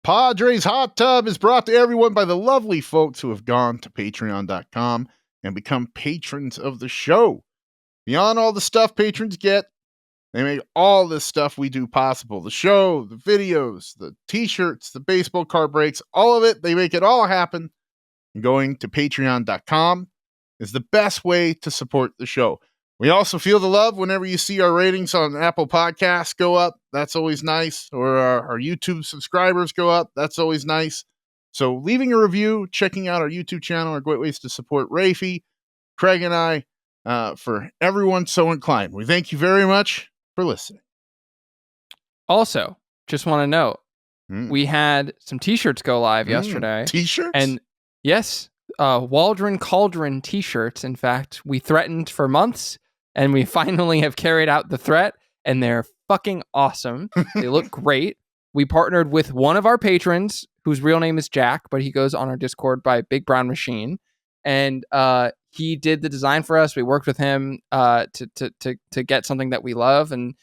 Padres Hot Tub is brought to everyone by the lovely folks who have gone to patreon.com and become patrons of the show. Beyond all the stuff patrons get, they make all this stuff we do possible. The show, the videos, the t-shirts, the baseball card breaks, all of it, they make it all happen. And going to patreon.com is the best way to support the show. We also feel the love whenever you see our ratings on Apple Podcasts go up. That's always nice. Or our YouTube subscribers go up. That's always nice. So leaving a review, checking out our YouTube channel are great ways to support Raphie, Craig, and I, for everyone so inclined. We thank you very much for listening. Also, just want to note, we had some t-shirts go live yesterday. T-shirts? And yes, Waldron Cauldron t-shirts. In fact, we threatened for months, and we finally have carried out the threat, and they're fucking awesome. They look great. We partnered with one of our patrons, whose real name is Jack, but he goes on our Discord by Big Brown Machine, and he did the design for us. We worked with him to get something that we love, and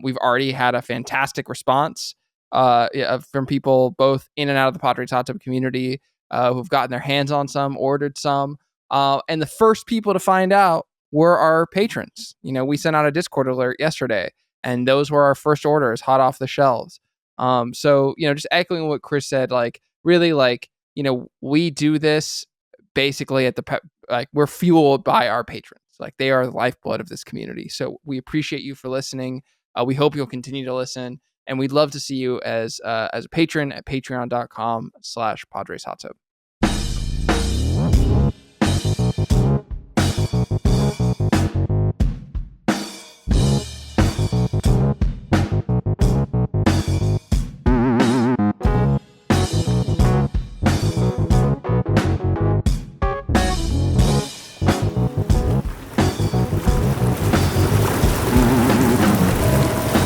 we've already had a fantastic response from people both in and out of the Padres Hot Tub community who've gotten their hands on some, ordered some, and the first people to find out were our patrons. You know, we sent out a Discord alert yesterday, and those were our first orders, hot off the shelves. So, you know, just echoing what Chris said, like, really, like, you know, we do this basically at we're fueled by our patrons. Like, they are the lifeblood of this community. So we appreciate you for listening. We hope you'll continue to listen, and we'd love to see you as a patron at patreon.com/Padres Hot Tub.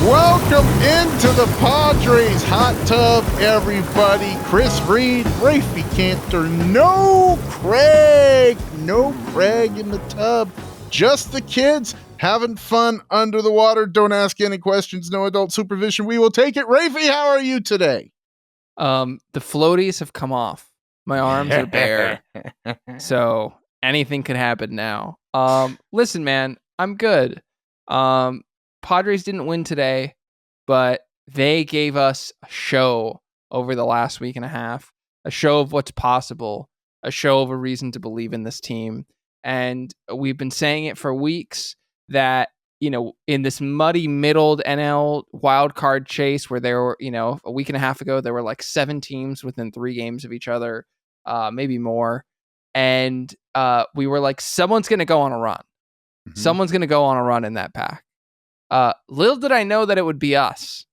Welcome into the Padres Hot Tub, everybody. Chris, Reed, Raphie Cantor. No Craig in the tub. Just the kids having fun under the water. Don't ask any questions. No adult supervision. We will take it. Raphie, how are you today? The floaties have come off. My arms are bare. So anything could happen now. Listen, man, I'm good. Padres didn't win today, but they gave us a show over the last week and a half, a show of what's possible, a show of a reason to believe in this team. And we've been saying it for weeks that, you know, in this muddy middled NL wildcard chase where there were, you know, a week and a half ago, there were like 7 teams within 3 games of each other, maybe more. And we were like, someone's going to go on a run. Mm-hmm. Someone's going to go on a run in that pack. Little did I know that it would be us.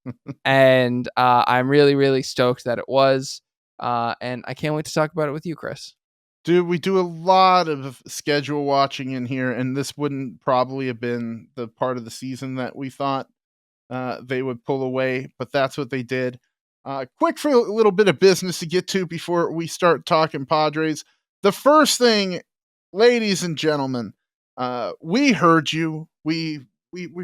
And I'm really, really stoked that it was. And I can't wait to talk about it with you, Chris. Dude, we do a lot of schedule watching in here, and this wouldn't probably have been the part of the season that we thought they would pull away, but that's what they did. Quick for a little bit of business to get to before we start talking Padres. The first thing, ladies and gentlemen, we heard you. We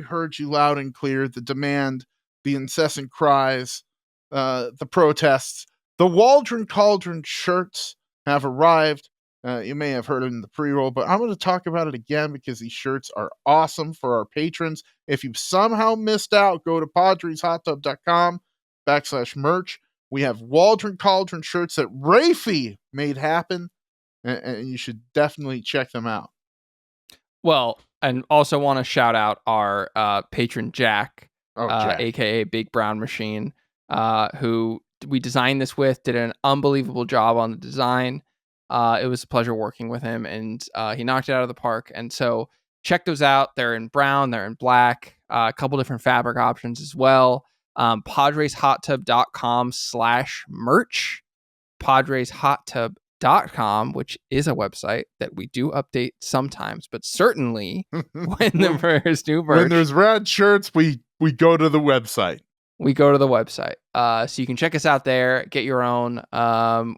heard you loud and clear. The demand, the incessant cries, the protests. The Waldron Cauldron shirts have arrived. You may have heard it in the pre-roll, but I'm going to talk about it again because these shirts are awesome for our patrons. If you've somehow missed out, go to padreshottub.com/merch. We have Waldron Cauldron shirts that Raphie made happen, and you should definitely check them out. Well, and also want to shout out our patron Jack, aka Big Brown Machine, who we designed this with, did an unbelievable job on the design. It was a pleasure working with him, and he knocked it out of the park. And so check those out. They're in brown, they're in black, a couple different fabric options as well. PadresHotTub.com/merch, PadresHotTub.com, which is a website that we do update sometimes, but certainly when there's new merch, when there's rad shirts, we go to the website. We go to the website. So you can check us out there, get your own.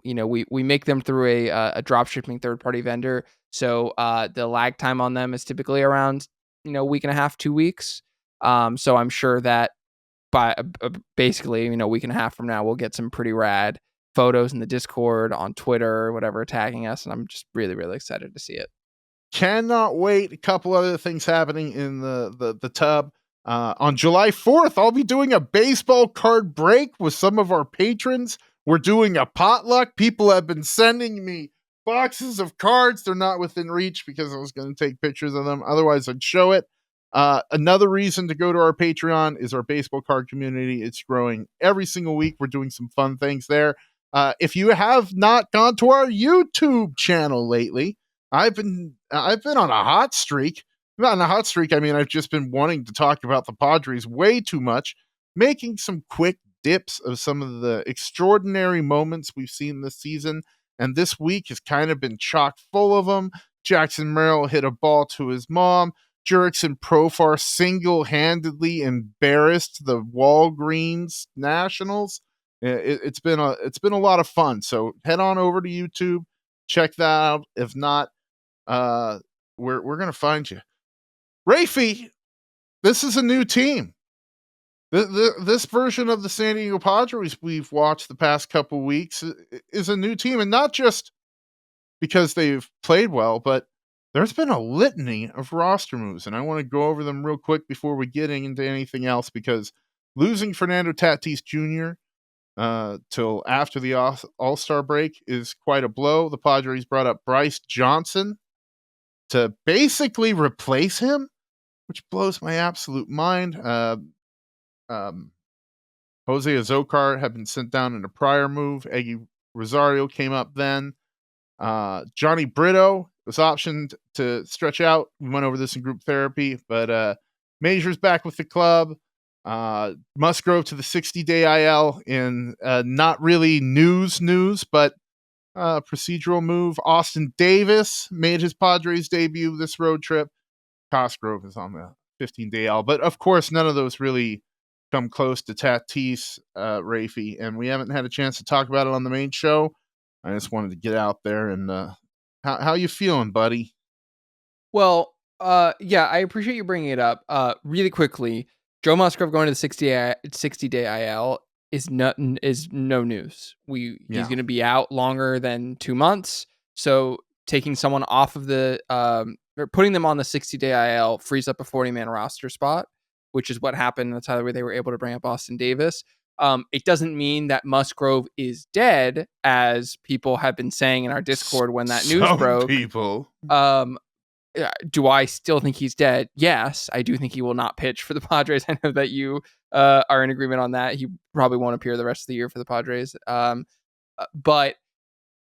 You know, we make them through a drop shipping third-party vendor. So the lag time on them is typically around, you know, week and a half, 2 weeks. So I'm sure that basically, a week and a half from now, we'll get some pretty rad photos in the Discord, on Twitter, or whatever, tagging us. And I'm just really, really excited to see it. Cannot wait. A couple other things happening in the tub. On July 4th, I'll be doing a baseball card break with some of our patrons. We're doing a potluck. People have been sending me boxes of cards. They're not within reach because I was going to take pictures of them. Otherwise, I'd show it. Another reason to go to our Patreon is our baseball card community. It's growing every single week. We're doing some fun things there. If you have not gone to our YouTube channel lately, I've been on a hot streak. Not on a hot streak. I mean, I've just been wanting to talk about the Padres way too much, making some quick dips of some of the extraordinary moments we've seen this season. And this week has kind of been chock full of them. Jackson Merrill hit a ball to his mom. Jurickson Profar single-handedly embarrassed the Walgreens Nationals. It's been a lot of fun. So head on over to YouTube, check that out. If not, we're gonna find you. Raphie, this is a new team. This version of the San Diego Padres we've watched the past couple weeks is a new team, and not just because they've played well, but there's been a litany of roster moves, and I want to go over them real quick before we get into anything else, because losing Fernando Tatis Jr. Till after the All-Star break is quite a blow. The Padres brought up Bryce Johnson to basically replace him, which blows my absolute mind. Jose Azocar had been sent down in a prior move. Eggy Rosario came up then. Johnny Brito was optioned to stretch out. We went over this in group therapy, but Major's back with the club. Musgrove to the 60-day IL in not really news, but procedural move. Austin Davis made his Padres debut this road trip. Cosgrove is on the 15-day IL, but of course, none of those really come close to Tatis, Raphie, and we haven't had a chance to talk about it on the main show. I just wanted to get out there and how you feeling, buddy? Well, yeah, I appreciate you bringing it up. Really quickly, Joe Musgrove going to the 60-day IL is no news. He's going to be out longer than 2 months. So taking someone off of the or putting them on the 60-day IL frees up a 40-man roster spot, which is what happened. That's how they were able to bring up Austin Davis. It doesn't mean that Musgrove is dead, as people have been saying in our Discord when that news broke. People. Do I still think he's dead? Yes, I do think he will not pitch for the Padres. I know that you are in agreement on that. He probably won't appear the rest of the year for the Padres. But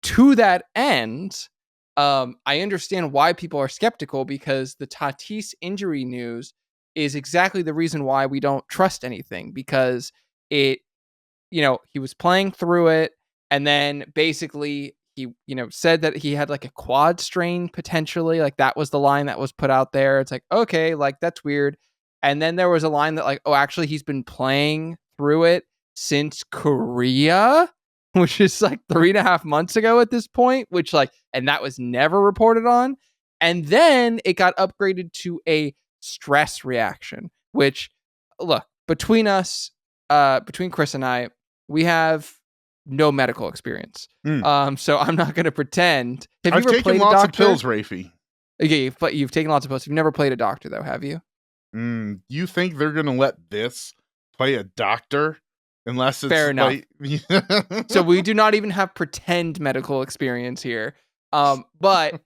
to that end, I understand why people are skeptical, because the Tatis injury news is exactly the reason why we don't trust anything, because he was playing through it, and then basically he, said that he had like a quad strain potentially. Like, that was the line that was put out there. It's like, okay, like, that's weird. And then there was a line that like, oh, actually he's been playing through it since Korea, which is like 3.5 months ago at this point, and that was never reported on. And then it got upgraded to a stress reaction, which, look, between us, between Chris and I, we have no medical experience. So I'm not going to pretend. Have you I've ever taken played lots a doctor? of pills, Raphie. Okay, but you've taken lots of pills. You've never played a doctor, though, have you? You think they're going to let this play a doctor? Unless it's fair enough. Like... So we do not even have pretend medical experience here. But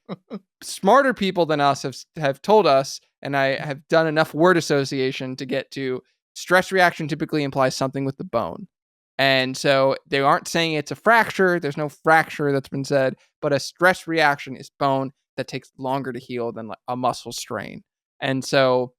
smarter people than us have told us, and I have done enough word association to get to, stress reaction typically implies something with the bone. And so they aren't saying it's a fracture. There's no fracture that's been said, but a stress reaction is bone that takes longer to heal than like a muscle strain. And so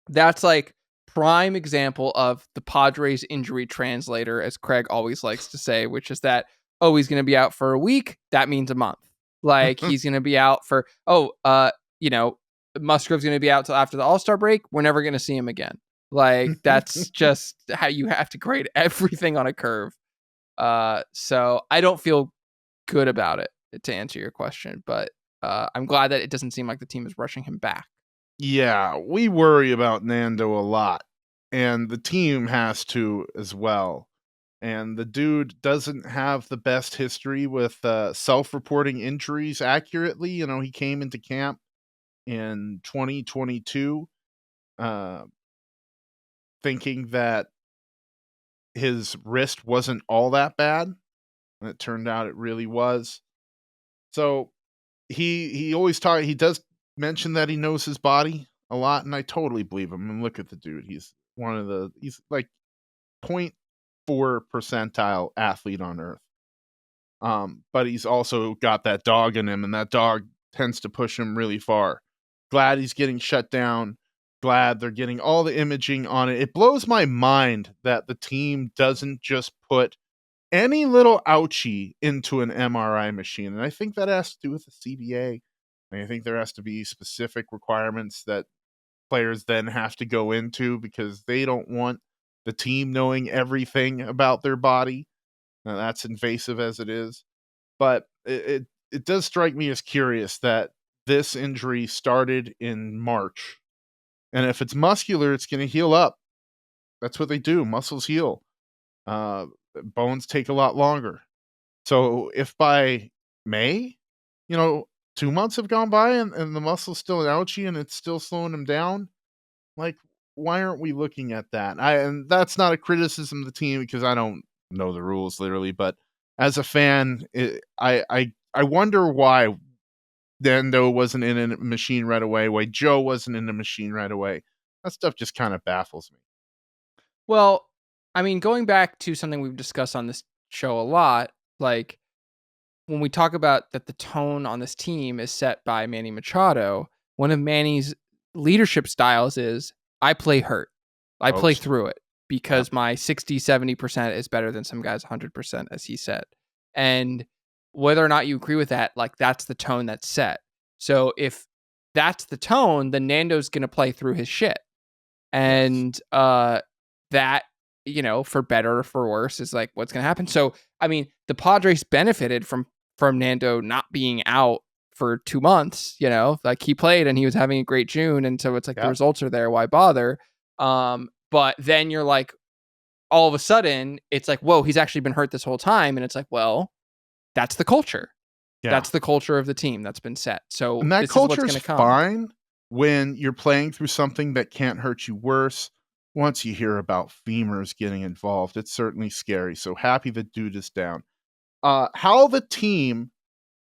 that's like prime example of the Padres injury translator, as Craig always likes to say, which is that, oh, he's going to be out for a week. That means a month. Like, he's going to be out for, Musgrove's going to be out till after the All-Star break. We're never going to see him again. Like, that's just how you have to grade everything on a curve. So I don't feel good about it, to answer your question, but I'm glad that it doesn't seem like the team is rushing him back. Yeah, we worry about Nando a lot. and the team has to as well. And the dude doesn't have the best history with self-reporting injuries accurately. You know, he came into camp in 2022 uh, thinking that his wrist wasn't all that bad, and it turned out it really was. So he always he does mention that he knows his body a lot, and I totally believe him. And look at the dude; he's like 0.4 percentile athlete on earth. But he's also got that dog in him, and that dog tends to push him really far. Glad he's getting shut down. Glad they're getting all the imaging on it. It blows my mind that the team doesn't just put any little ouchie into an MRI machine. And I think that has to do with the CBA. And I think there has to be specific requirements that players then have to go into because they don't want the team knowing everything about their body. Now, that's invasive as it is. But it does strike me as curious that this injury started in March. And if it's muscular, it's going to heal up. That's what they do. Muscles heal. Uh, Bones take a lot longer. So if by May, 2 months have gone by and the muscle's still an ouchie and it's still slowing him down, like, why aren't we looking at that? And that's not a criticism of the team because I don't know the rules literally, but as a fan, I wonder why Nando wasn't in a machine right away, why Joe wasn't in the machine right away. That stuff just kind of baffles me. Well, I mean, going back to something we've discussed on this show a lot, like when we talk about that the tone on this team is set by Manny Machado, one of Manny's leadership styles is I play hurt. I play through it because my 60, 70% is better than some guys' 100%, as he said. And whether or not you agree with that, like that's the tone that's set. So if that's the tone, then Nando's going to play through his shit. And that, for better or for worse, is like what's going to happen. So, I mean, the Padres benefited from Nando not being out for 2 months, like he played and he was having a great June. And so it's like the results are there. Why bother? But then you're like, all of a sudden it's like, whoa, he's actually been hurt this whole time. And it's like, well, that's the culture. Yeah. That's the culture of the team that's been set. So and that this is what's culture going to is come. fine when you're playing through something that can't hurt you worse. Once you hear about femurs getting involved, it's certainly scary. So happy the dude is down. How the team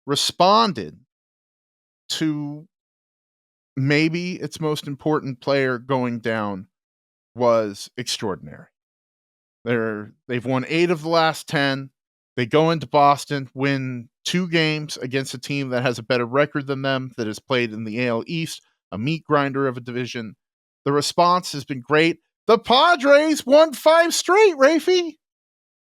responded to maybe its most important player going down was extraordinary. They've won 8 of the last 10. They go into Boston, win 2 games against a team that has a better record than them, that has played in the AL East, a meat grinder of a division. The response has been great. The Padres won 5 straight, Raphie.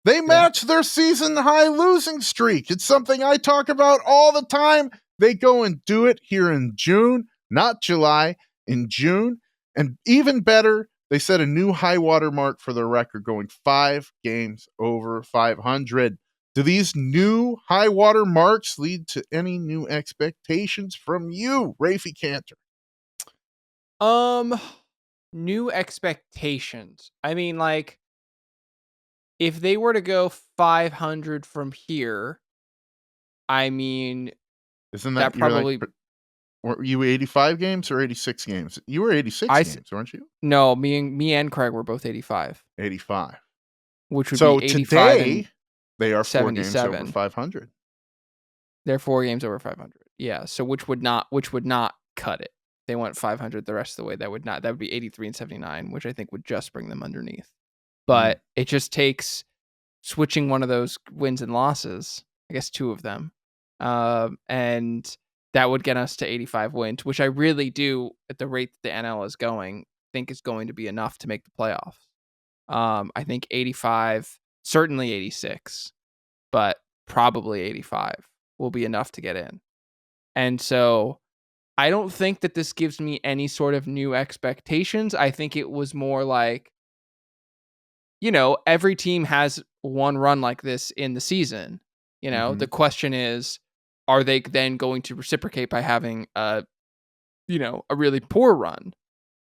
They matched their season high losing streak. It's something I talk about all the time. They go and do it here in June, not July, in June. And even better, they set a new high water mark for their record, going 5 games over 500. Do these new high water marks lead to any new expectations from you, Raphie Cantor? New expectations. I mean, like, if they were to go 500 from here, I mean, isn't that probably were you 85 games or 86 games? You were 86 games, weren't you? No, me and Craig were both 85. 85. Which would so be 85 today, they are 4 games over 500. They're 4 games over 500. Yeah, so which would not cut it. They went 500 the rest of the way. That would be 83 and 79, which I think would just bring them underneath. But it just takes switching one of those wins and losses, I guess 2 of them, and that would get us to 85 wins, which I really do, at the rate that the NL is going, think is going to be enough to make the playoffs. I think 85, certainly 86, but probably 85 will be enough to get in. And so I don't think that this gives me any sort of new expectations. I think it was more like, every team has one run like this in the season. The question is, are they then going to reciprocate by having a really poor run?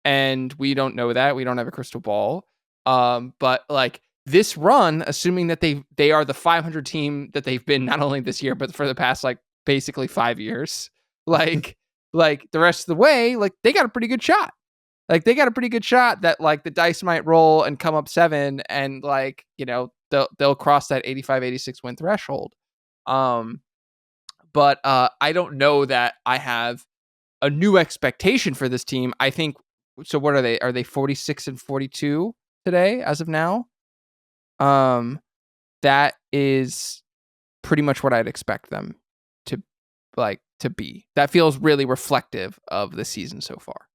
and we don't know that. We don't have a crystal ball. But like this run, assuming that they are the 500 team that they've been not only this year but for the past like basically 5 years, like the rest of the way, like they got a pretty good shot. Like they got a pretty good shot that like the dice might roll and come up 7 and like, they'll cross that 85-86 win threshold. But I don't know that I have a new expectation for this team. I think so. What are they? Are they 46-42 today as of now? That is pretty much what I'd expect them to be. That feels really reflective of the season so far.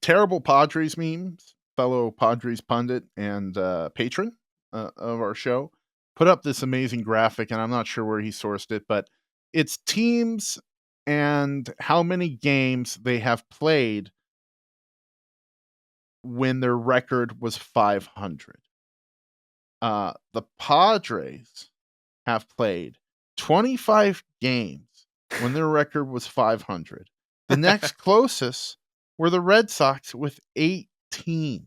Terrible Padres memes. Fellow Padres pundit and patron of our show put up this amazing graphic, and I'm not sure where he sourced it, but it's teams and how many games they have played when their record was 500. The Padres have played 25 games when their record was 500. The next closest were the Red Sox with 18.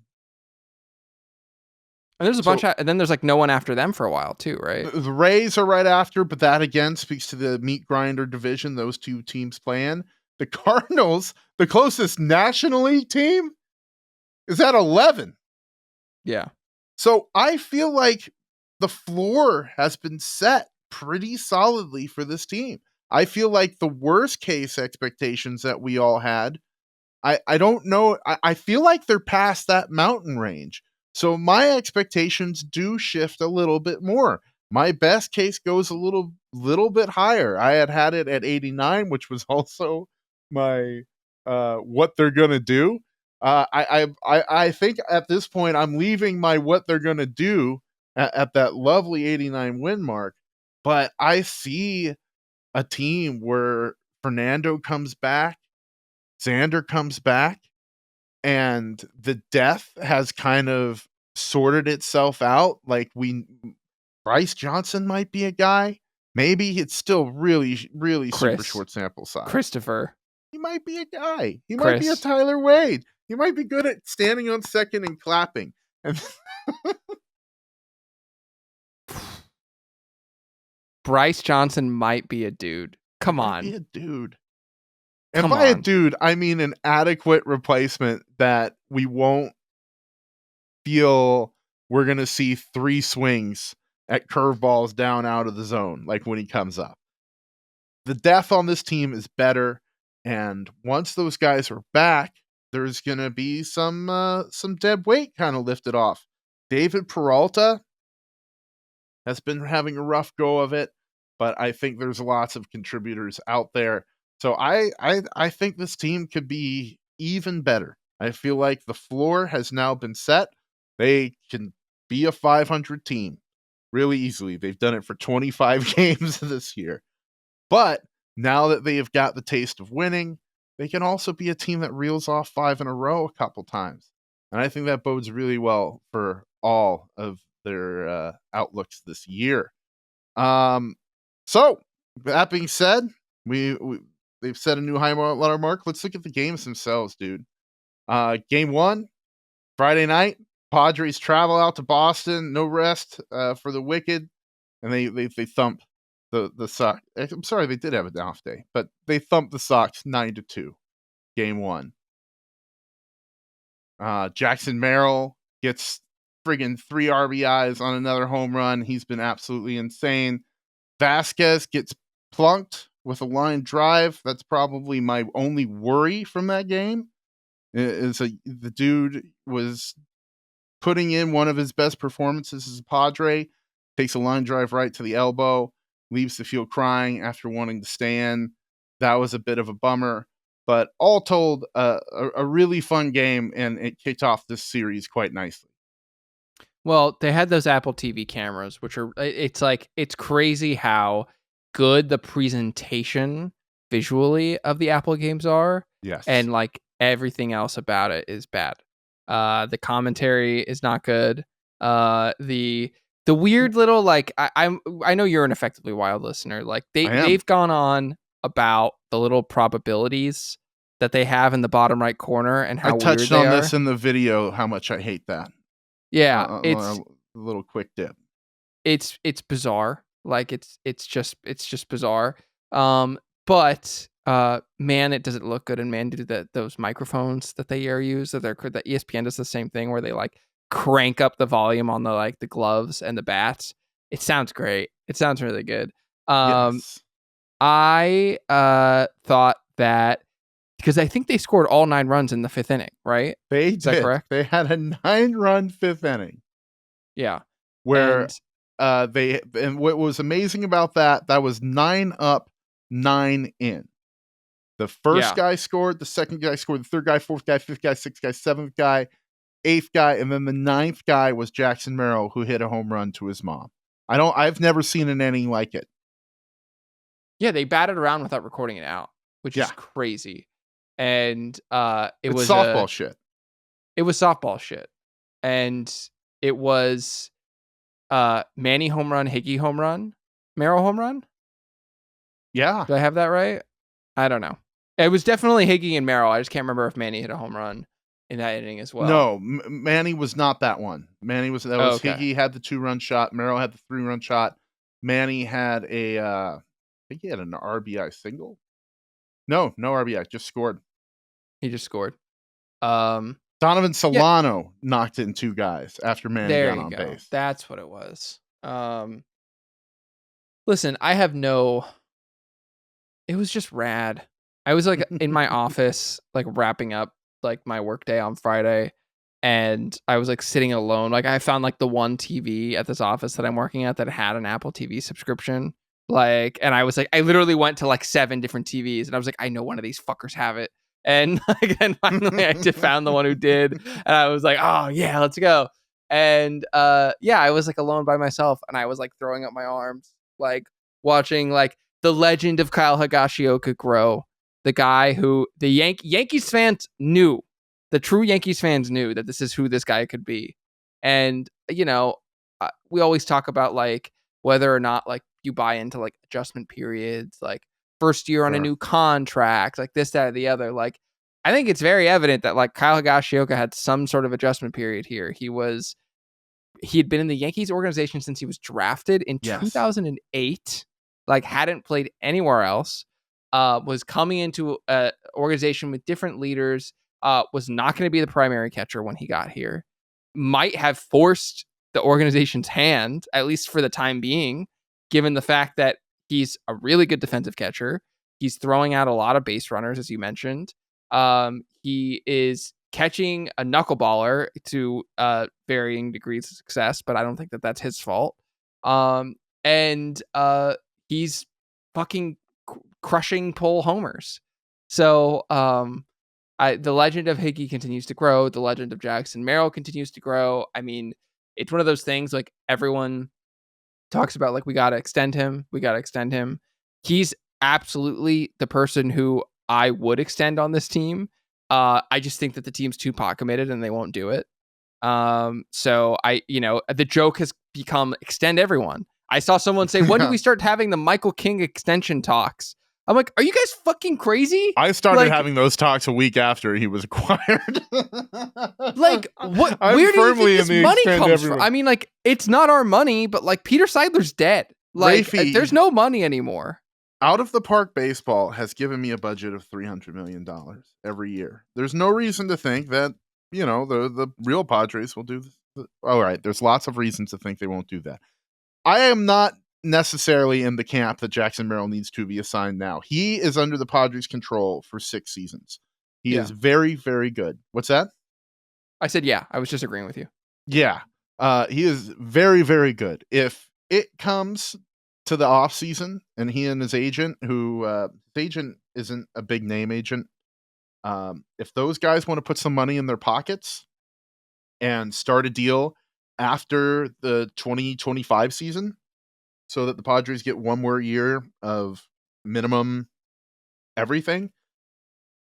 And there's a bunch and then there's like no one after them for a while too, right? The Rays are right after, but that again speaks to the meat grinder division those two teams play in. The Cardinals, the closest National League team, is at 11. Yeah. So I feel like the floor has been set pretty solidly for this team. I feel like the worst case expectations that we all had, I don't know. I feel like they're past that mountain range. So my expectations do shift a little bit more. My best case goes a little bit higher. I had it at 89, which was also my what they're gonna do. I think at this point I'm leaving my what they're gonna do at that lovely 89 win mark. But I see a team where Fernando comes back, Xander comes back, and the depth has kind of sorted itself out. Like Bryce Johnson might be a guy. Maybe it's still really, really super short sample size. Christopher. He might be a guy. He might be a Tyler Wade. He might be good at standing on second and clapping. And Bryce Johnson might be a dude. Come on. Be a dude. And by a dude, I mean an adequate replacement that we won't feel we're going to see 3 swings at curveballs down out of the zone, like when he comes up. The depth on this team is better, and once those guys are back, there's going to be some dead weight kind of lifted off. David Peralta has been having a rough go of it, but I think there's lots of contributors out there. So I think this team could be even better. I feel like the floor has now been set. They can be a 500 team really easily. They've done it for 25 games this year. But now that they have got the taste of winning, they can also be a team that reels off 5 in a row a couple times. And I think that bodes really well for all of their outlooks this year. So that being said, they've set a new high water mark. Let's look at the games themselves, dude. Game 1, Friday night. Padres travel out to Boston. No rest for the wicked, and they thump the Sox. I'm sorry, they did have a off day, but they thumped the Sox 9-2. Game 1. Jackson Merrill gets friggin' 3 RBIs on another home run. He's been absolutely insane. Vasquez gets plunked with a line drive. That's probably my only worry from that game. The dude was putting in one of his best performances as a Padre, takes a line drive right to the elbow, leaves the field crying after wanting to stay in. That was a bit of a bummer. But all told, a really fun game, and it kicked off this series quite nicely. Well, they had those Apple TV cameras, which are, it's crazy how good the presentation visually of the Apple games are. Yes. And like everything else about it is bad. The commentary is not good. The weird little, like, I know you're an Effectively Wild listener. Like they've gone on about the little probabilities that they have in the bottom right corner and how I weird touched they on are. this in the video, how much I hate that. Yeah, A it's little quick dip. it's bizarre. Like it's just bizarre. But man, it doesn't look good. And man, do those microphones that they use that ESPN does the same thing where they like crank up the volume on the gloves and the bats. It sounds great. It sounds really good. Yes. I thought that because I think they scored all 9 runs in the 5th inning, right? They Is that did. correct? They had a 9-run 5th inning Yeah. where And and what was amazing about that was 9 up, 9 in. The first yeah. guy scored, the second guy scored, the third guy, fourth guy, fifth guy, sixth guy, seventh guy, eighth guy, and then the 9th guy was Jackson Merrill, who hit a home run to his mom. I've never seen an inning like it. Yeah, they batted around without recording it out, which is crazy. And It's softball shit. It was softball shit. And it was Manny home run, Higgy home run, Merrill home run. Yeah. Do I have that right? I don't know. It was definitely Higgy and Merrill. I just can't remember if Manny hit a home run in that inning as well. No, Manny was not that one. Higgy had the 2-run shot. Merrill had the 3-run shot. Manny had I think he had an RBI single. No RBI, just scored. He just scored. Donovan Solano knocked in 2 guys after Manny got on base. That's what it was. Listen, it was just rad. I was like in my office, like wrapping up like my workday on Friday, and I was like sitting alone. Like I found like the one TV at this office that I'm working at that had an Apple TV subscription. Like, and I was like, I literally went to like 7 different TVs, and I was like, I know one of these fuckers have it. And like, and finally I just found the one who did, and I was like, oh yeah, let's go. And I was like alone by myself, and I was like throwing up my arms, like watching like the legend of Kyle Higashioka grow. The guy who the Yankees fans knew, the true Yankees fans knew that this is who this guy could be. And, we always talk about like whether or not like you buy into like adjustment periods, like first year on a new contract, like this, that, or the other. Like, I think it's very evident that like Kyle Higashioka had some sort of adjustment period here. He had been in the Yankees organization since he was drafted in 2008, like hadn't played anywhere else, was coming into an organization with different leaders, was not going to be the primary catcher when he got here, might have forced the organization's hand, at least for the time being, given the fact that he's a really good defensive catcher. He's throwing out a lot of base runners, as you mentioned. He is catching a knuckleballer to varying degrees of success, but I don't think that that's his fault. And he's fucking crushing pull homers. So the legend of Higgy continues to grow. The legend of Jackson Merrill continues to grow. I mean, it's one of those things like everyone talks about, like, we got to extend him. We got to extend him. He's absolutely the person who I would extend on this team. I just think that the team's too pot committed and they won't do it. So the joke has become extend everyone. I saw someone say, when do we start having the Michael King extension talks? I'm like, are you guys fucking crazy? I started having those talks a week after he was acquired. Like, what? Where do you think this money comes from? I mean, like, it's not our money, but like Peter Seidler's dead. Like, Raphie, there's no money anymore. Out of the Park Baseball has given me a budget of $300 million every year. There's no reason to think that, the real Padres will do this. All right, there's lots of reasons to think they won't do that. I am not necessarily in the camp that Jackson Merrill needs to be assigned now. He is under the Padres' control for 6 seasons. He is very, very good. What's that? I said, yeah. I was just agreeing with you. Yeah. He is very, very good. If it comes to the offseason and he and his agent, his agent isn't a big name agent, if those guys want to put some money in their pockets and start a deal after the 2025 season so that the Padres get one more year of minimum everything,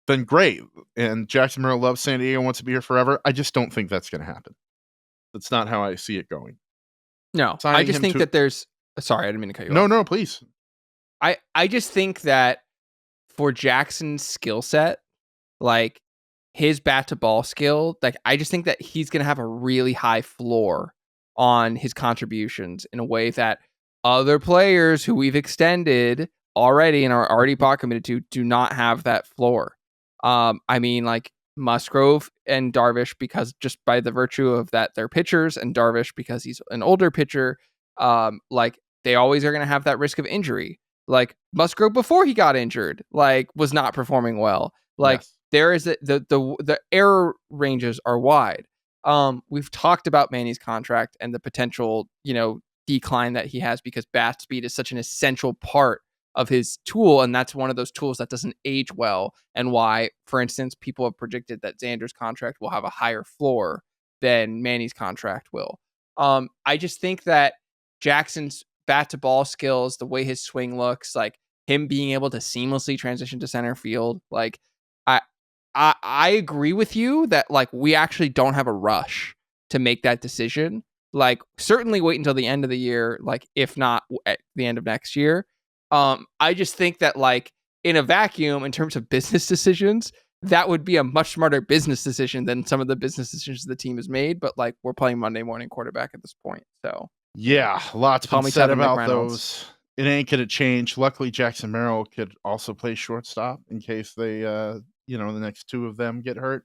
then great. And Jackson Merrill loves San Diego, wants to be here forever. I just don't think that's going to happen. That's not how I see it going. No, I just think that there's... Sorry, I didn't mean to cut you off. No, please. I just think that for Jackson's skill set, like his bat to ball skill, like I just think that he's going to have a really high floor on his contributions in a way that other players who we've extended already and are already pot committed to do not have that floor. I mean, like Musgrove and Darvish, because just by the virtue of that they're pitchers, and Darvish because he's an older pitcher, like they always are going to have that risk of injury. Musgrove before he got injured, was not performing well. Yes. There is the error ranges are wide. We've talked about Manny's contract and the potential, decline that he has because bat speed is such an essential part of his tool, and that's one of those tools that doesn't age well, and why, for instance, people have predicted that Xander's contract will have a higher floor than Manny's contract will. I just think that Jackson's bat to ball skills, the way his swing looks, like him being able to seamlessly transition to center field, I agree with you that we actually don't have a rush to make that decision. Certainly wait until the end of the year, if not at the end of next year. I just think that in a vacuum, in terms of business decisions, that would be a much smarter business decision than some of the business decisions the team has made. But we're playing Monday morning quarterback at this point, so yeah, lots call been me said Tevin about McReynolds. those. It ain't gonna change. Luckily, Jackson Merrill could also play shortstop in case they, the next two of them get hurt.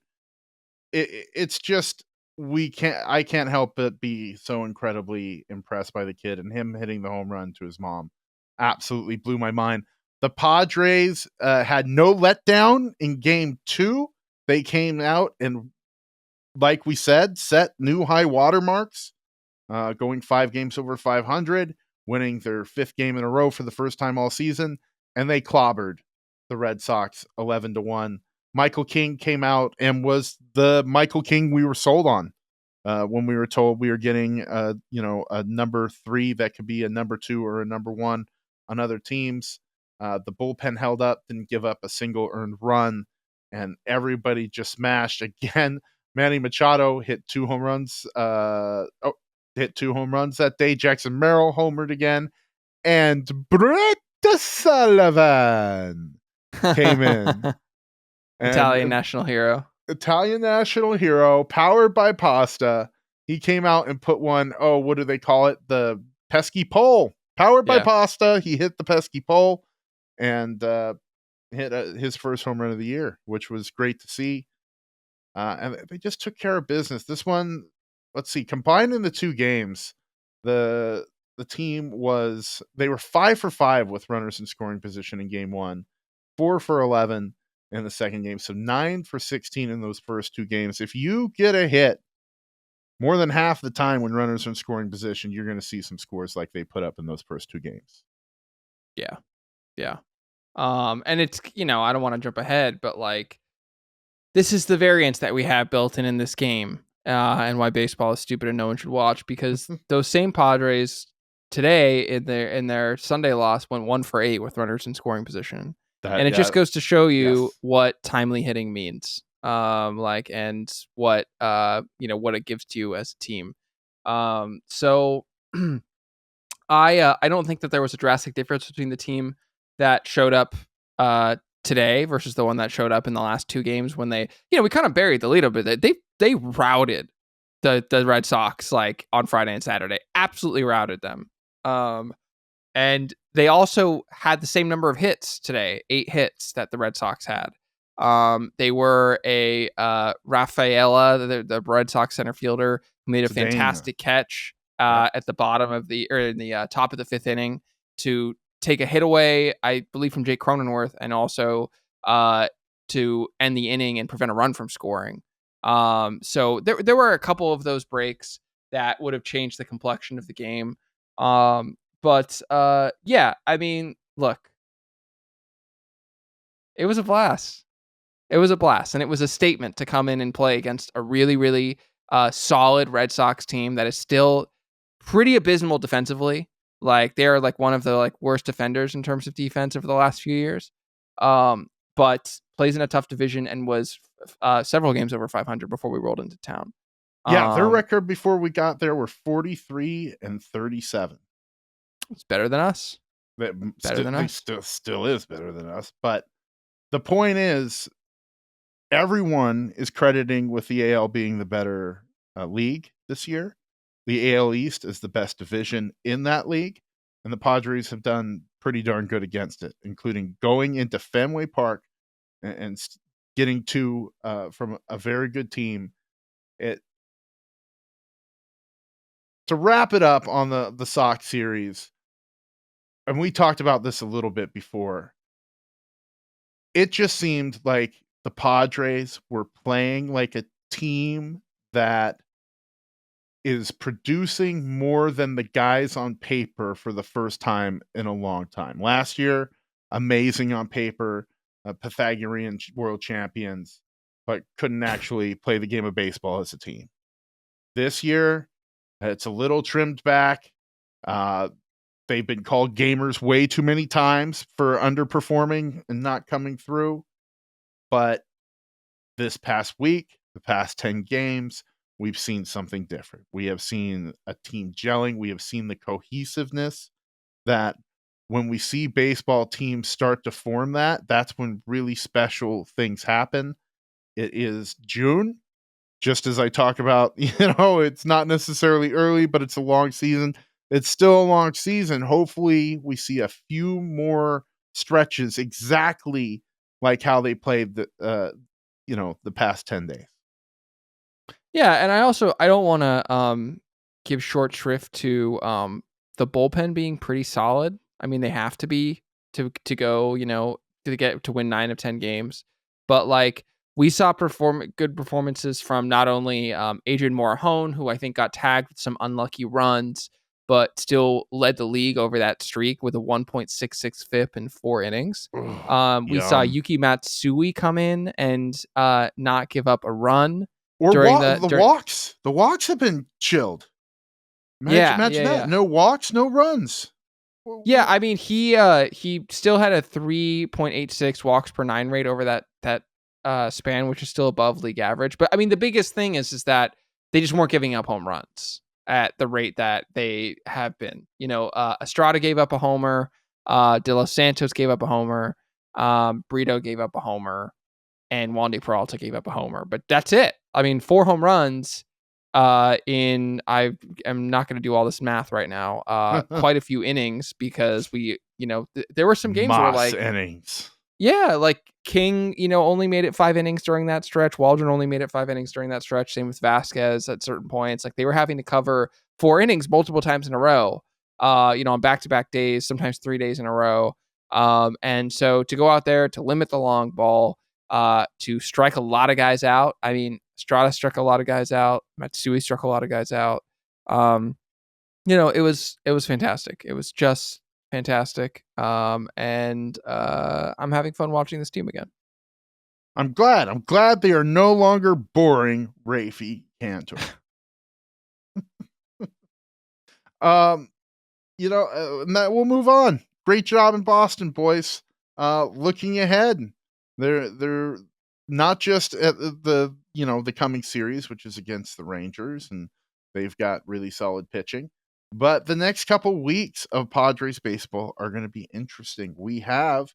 It's just I can't help but be so incredibly impressed by the kid, and him hitting the home run to his mom absolutely blew my mind. The Padres had no letdown in game 2. They came out and, like we said, set new high water marks, going 5 games over 500, winning their 5th game in a row for the first time all season, and they clobbered the Red Sox 11-1. Michael King came out and was the Michael King we were sold on when we were told we were getting a number 3 that could be a number 2 or a number 1 on other teams. The bullpen held up, didn't give up a single earned run, and everybody just smashed again. Manny Machado hit 2 home runs. Hit 2 home runs that day. Jackson Merrill homered again, and Brett Sullivan came in. Italian national hero, powered by pasta. He came out and put one, what do they call it? The pesky pole. Powered by pasta. He hit the pesky pole and hit his first home run of the year, which was great to see. And they just took care of business. This one, let's see, combined in the 2 games, the team they were 5 for 5 with runners in scoring position in game 1, 4 for 11 in the second game. So 9 for 16 in those first 2 games. If you get a hit more than half the time when runners are in scoring position, you're going to see some scores like they put up in those first 2 games. Yeah. Yeah. And it's, I don't want to jump ahead, but this is the variance that we have built in this game, and why baseball is stupid and no one should watch, because those same Padres today in their Sunday loss went 1 for 8 with runners in scoring position. And it just goes to show you what timely hitting means, and what, what it gives to you as a team. So I don't think that there was a drastic difference between the team that showed up today versus the one that showed up in the last 2 games when they, we kind of buried the lead a bit. They routed the Red Sox on Friday and Saturday, absolutely routed them. And they also had the same number of hits today, 8 hits that the Red Sox had. They were a Rafaela, the Red Sox center fielder, who made a fantastic catch at the bottom of in the top of the 5th inning to take a hit away, I believe, from Jake Cronenworth, and also to end the inning and prevent a run from scoring. So there were a couple of those breaks that would have changed the complexion of the game. But I mean, look, it was a blast. It was a blast, and it was a statement to come in and play against a really, really solid Red Sox team that is still pretty abysmal defensively. They're one of the worst defenders in terms of defense over the last few years. But plays in a tough division and was several games over 500 before we rolled into town. Yeah, their record before we got there were 43-37. It's better than us. Still is better than us. But the point is, everyone is crediting with the AL being the better league this year. The AL East is the best division in that league, and the Padres have done pretty darn good against it, including going into Fenway Park and getting two from a very good team. It To wrap it up on the Sox series, and we talked about this a little bit before. It just seemed like the Padres were playing like a team that is producing more than the guys on paper for the first time in a long time. Last year, amazing on paper, Pythagorean world champions, but couldn't actually play the game of baseball as a team. This year, it's a little trimmed back. They've been called gamers way too many times for underperforming and not coming through. But this past week, the past 10 games, we've seen something different. We have seen a team gelling. We have seen the cohesiveness that when we see baseball teams start to form that's when really special things happen. It is June. Just as I talk about, it's not necessarily early, but it's a long season. It's still a long season. Hopefully, we see a few more stretches exactly like how they played the past 10 days. Yeah, and I don't want to give short shrift to the bullpen being pretty solid. I mean, they have to be to go, to win 9 of 10 games. But like we saw good performances from not only Adrian Morejon, who I think got tagged with some unlucky runs, but still led the league over that streak with a 1.66 FIP in 4 innings. We saw Yuki Matsui come in and not give up a run. Or during the walks. The walks have been chilled. Imagine that. Yeah. No walks, no runs. Yeah, I mean he still had a 3.86 walks per 9 rate over that span, which is still above league average. But I mean the biggest thing is that they just weren't giving up home runs at the rate that they have been. Estrada gave up a homer, De Los Santos gave up a homer, Brito gave up a homer, and Wandy Peralta gave up a homer. But that's it. I mean, 4 home runs I am not going to do all this math right now. Quite a few innings because there were some games where like innings. Yeah, like King, only made it 5 innings during that stretch. Waldron only made it 5 innings during that stretch. Same with Vasquez at certain points. Like they were having to cover 4 innings multiple times in a row. On back-to-back days, sometimes 3 days in a row. And so to go out there to limit the long ball, to strike a lot of guys out. I mean, Estrada struck a lot of guys out. Matsui struck a lot of guys out. It was fantastic. It was just fantastic. And I'm having fun watching this team again. I'm glad they are no longer boring Raphie Cantor. We'll move on. Great job in Boston, boys. Looking ahead, they're not just at the coming series, which is against the Rangers, and they've got really solid pitching. But the next couple weeks of Padres baseball are going to be interesting. We have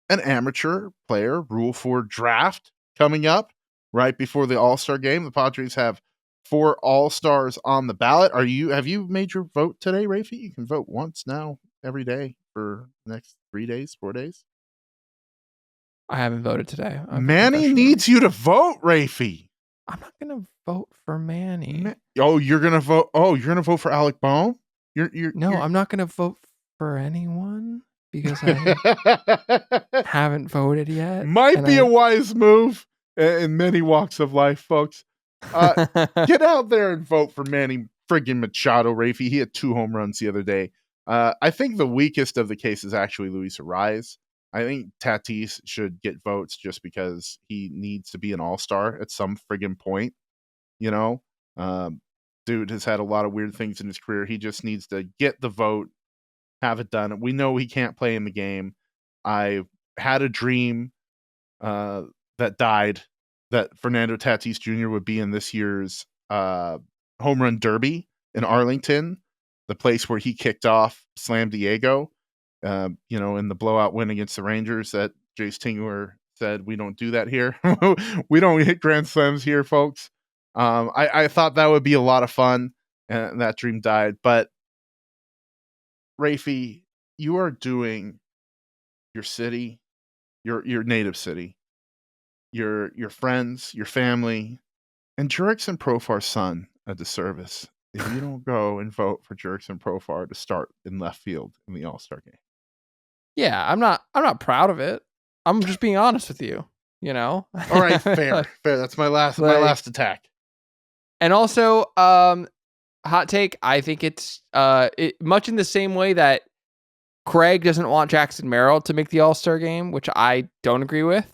an amateur player Rule 4 draft coming up right before the All-Star game. The Padres have 4 All-Stars on the ballot. Have you made your vote today, Raphie? You can vote once now every day for the next 3 days, 4 days. I haven't voted today. Manny needs you to vote, Raphie. I'm not going to vote for Manny. You're going to vote. Oh, you're going to vote for Alec Bohm? I'm not going to vote for anyone because I haven't voted yet. Might be a wise move in many walks of life, folks. Get out there and vote for Manny friggin' Machado, Raphie. He had 2 home runs the other day. I think the weakest of the case is actually Luis Ariz. I think Tatis should get votes just because he needs to be an all-star at some friggin' point. Dude has had a lot of weird things in his career. He just needs to get the vote, have it done. We know he can't play in the game. I had a dream that died that Fernando Tatis Jr. would be in this year's home run derby in Arlington, the place where he kicked off Slam Diego, in the blowout win against the Rangers that Jace Tingler said we don't do that here. We don't hit grand slams here, folks. I thought that would be a lot of fun, and that dream died. But Raphie, you are doing your city, your native city, your friends, your family, and Jurickson Profar's son a disservice if you don't go and vote for Jurickson Profar to start in left field in the All-Star game. Yeah, I'm not proud of it. I'm just being honest with you, you know? All right, fair. That's my last attack. And also, hot take, I think it's much in the same way that Craig doesn't want Jackson Merrill to make the All-Star game, which I don't agree with.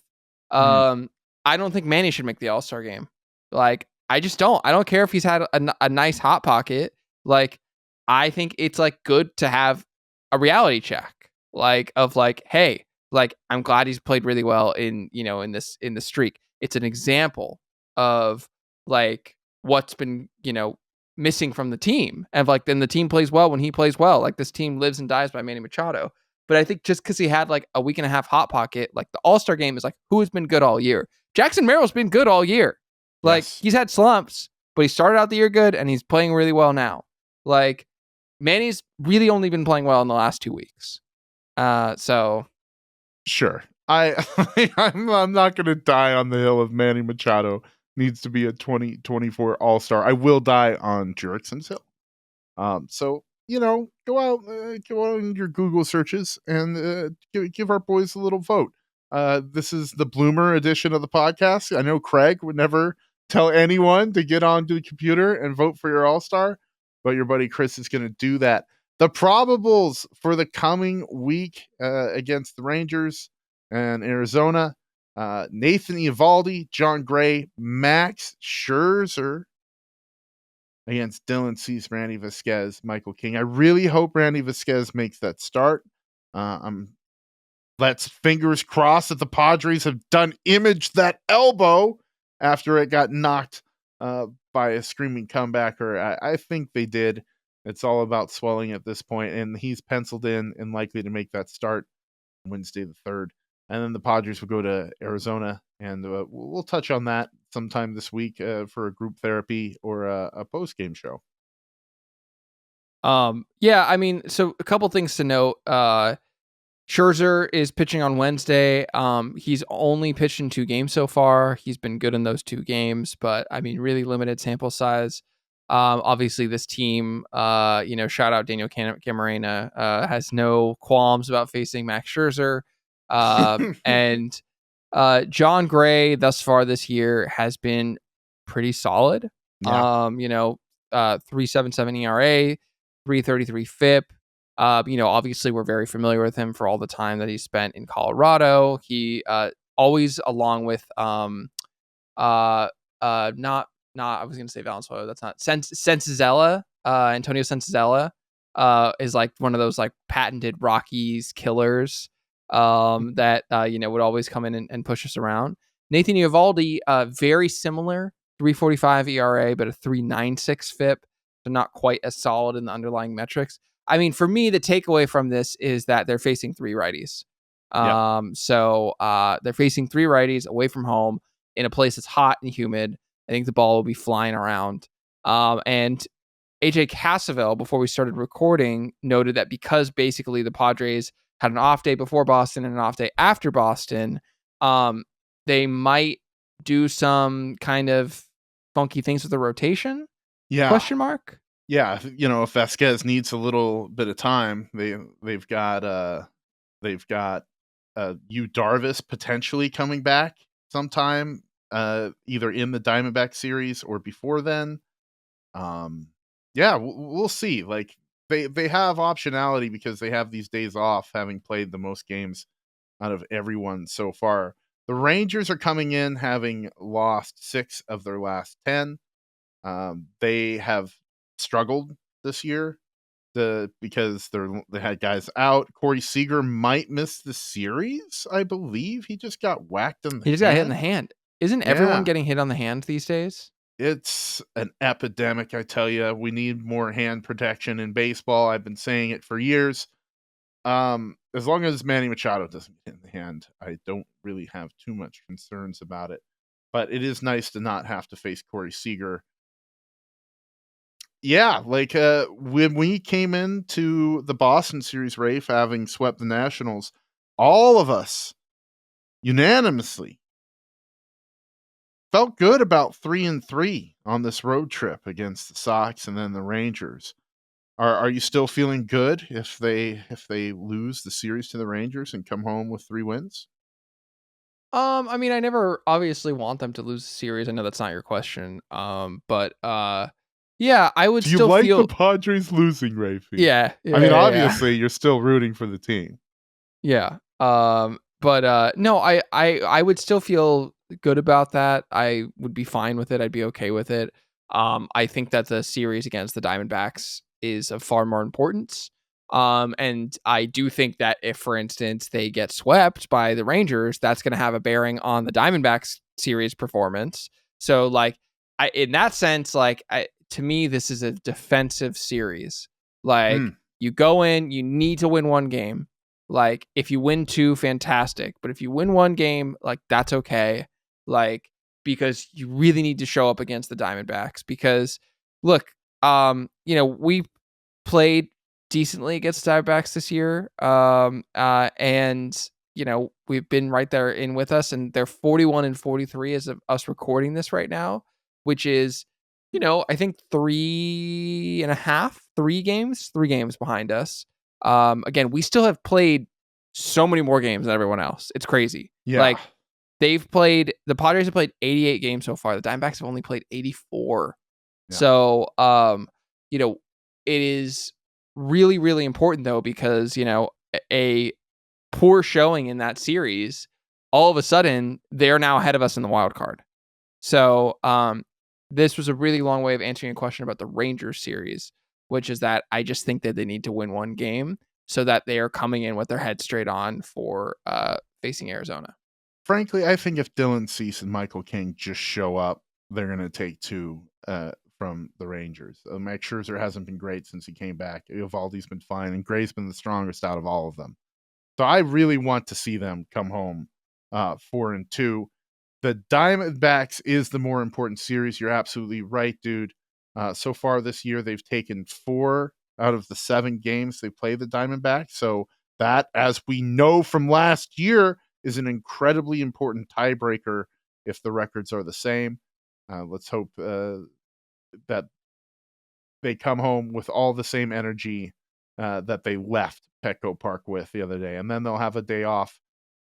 I don't think Manny should make the All-Star game. Like, I just don't. I don't care if he's had a nice hot pocket. Like, I think it's like good to have a reality check, like of like, hey, like I'm glad he's played really well in the streak. It's an example of like what's been missing from the team, and like then the team plays well when he plays well. Like this team lives and dies by Manny Machado. But I think just because he had like a week and a half hot pocket, like the All-Star game is like who has been good all year. Jackson Merrill's been good all year. Like he's had slumps, but he started out the year good and he's playing really well now. Like Manny's really only been playing well in the last 2 weeks. So sure. I'm not gonna die on the hill of Manny Machado needs to be a 2024 All-Star. I will die on Jurickson's hill. So go out in your Google searches and give our boys a little vote. This is the Bloomer edition of the podcast. I know Craig would never tell anyone to get onto the computer and vote for your All-Star, but your buddy Chris is going to do that. The probables for the coming week against the Rangers and Arizona: Nathan Eovaldi, John Gray, Max Scherzer against Dylan Cease, Randy Vasquez, Michael King. I really hope Randy Vasquez makes that start. Let's fingers crossed that the Padres have done image that elbow after it got knocked by a screaming comebacker. I think they did. It's all about swelling at this point, and he's penciled in and likely to make that start Wednesday the 3rd. And then the Padres will go to Arizona, and we'll touch on that sometime this week for a group therapy or a post-game show. Yeah, I mean, so a couple things to note. Scherzer is pitching on Wednesday. He's only pitched in 2 games so far. He's been good in those 2 games, but I mean, really limited sample size. Obviously, this team, shout out Daniel Camarena, has no qualms about facing Max Scherzer. And John Gray thus far this year has been pretty solid. Yeah. 3.77 ERA, 3.33 FIP. Obviously we're very familiar with him for all the time that he spent in Colorado. He always along with not I was going to say Valenzuela. That's not Senzazella. Antonio Senzazella is like one of those like patented Rockies killers that would always come in and push us around. Nathan Eovaldi, very similar, 3.45 ERA, but a 3.96 FIP, so not quite as solid in the underlying metrics. I mean, for me, the takeaway from this is that they're facing 3 righties. So they're facing 3 righties away from home in a place that's hot and humid. I think the ball will be flying around. And AJ Cassavell, before we started recording, noted that because basically the Padres had an off day before Boston and an off day after Boston, they might do some kind of funky things with the rotation. Yeah. Question mark. Yeah, if Vasquez needs a little bit of time, they've got Yu Darvish potentially coming back sometime, either in the Diamondback series or before then. Yeah, we'll see. Like they have optionality because they have these days off, having played the most games out of everyone so far. The Rangers are coming in having lost 6 of their last 10. They have struggled this year because they had guys out. Corey Seager might miss the series, I believe. He just got whacked in the hand. He just got hit in the hand. Isn't everyone getting hit on the hand these days? It's an epidemic, I tell you. We need more hand protection in baseball. I've been saying it for years. As long as Manny Machado doesn't get in the hand, I don't really have too much concerns about it. But it is nice to not have to face Corey Seager. Yeah, like when we came into the Boston series, Rafe, having swept the Nationals, all of us unanimously felt good about 3-3 on this road trip against the Sox and then the Rangers. Are you still feeling good if they lose the series to the Rangers and come home with 3 wins? I mean, I never obviously want them to lose the series. I know that's not your question. But yeah, I would Do you still like the feel. Padres losing, Rafi? Yeah, I mean, yeah. obviously, you're still rooting for the team. Yeah. But no, I would still feel good about that. I would be fine with it. I'd be okay with it. I think that the series against the Diamondbacks is of far more importance. And I do think that if, for instance, they get swept by the Rangers, that's going to have a bearing on the Diamondbacks series performance. So, like, in that sense, like, to me, this is a defensive series. Like, you go in, you need to win one game. Like, if you win 2, fantastic. But if you win one game, like, that's okay. Like, because you really need to show up against the Diamondbacks. Because, look, we played decently against the Diamondbacks this year. And, we've been right there in with us. And they're 41-43 as of us recording this right now, which is, I think 3 games behind us. Again, we still have played so many more games than everyone else. It's crazy. Yeah. Like, the Padres have played 88 games so far. The Diamondbacks have only played 84. Yeah. So, it is really, really important though, because, a poor showing in that series, all of a sudden they're now ahead of us in the wild card. So, this was a really long way of answering a question about the Rangers series, which is that I just think that they need to win one game so that they are coming in with their head straight on for facing Arizona. Frankly, I think if Dylan Cease and Michael King just show up, they're going to take 2 from the Rangers. Max Scherzer hasn't been great since he came back. Eovaldi's been fine, and Gray's been the strongest out of all of them. So I really want to see them come home 4-2. The Diamondbacks is the more important series. You're absolutely right, dude. So far this year, they've taken 4 out of the 7 games they play the Diamondbacks. So that, as we know from last year, is an incredibly important tiebreaker if the records are the same. Let's hope that they come home with all the same energy that they left Petco Park with the other day. And then they'll have a day off.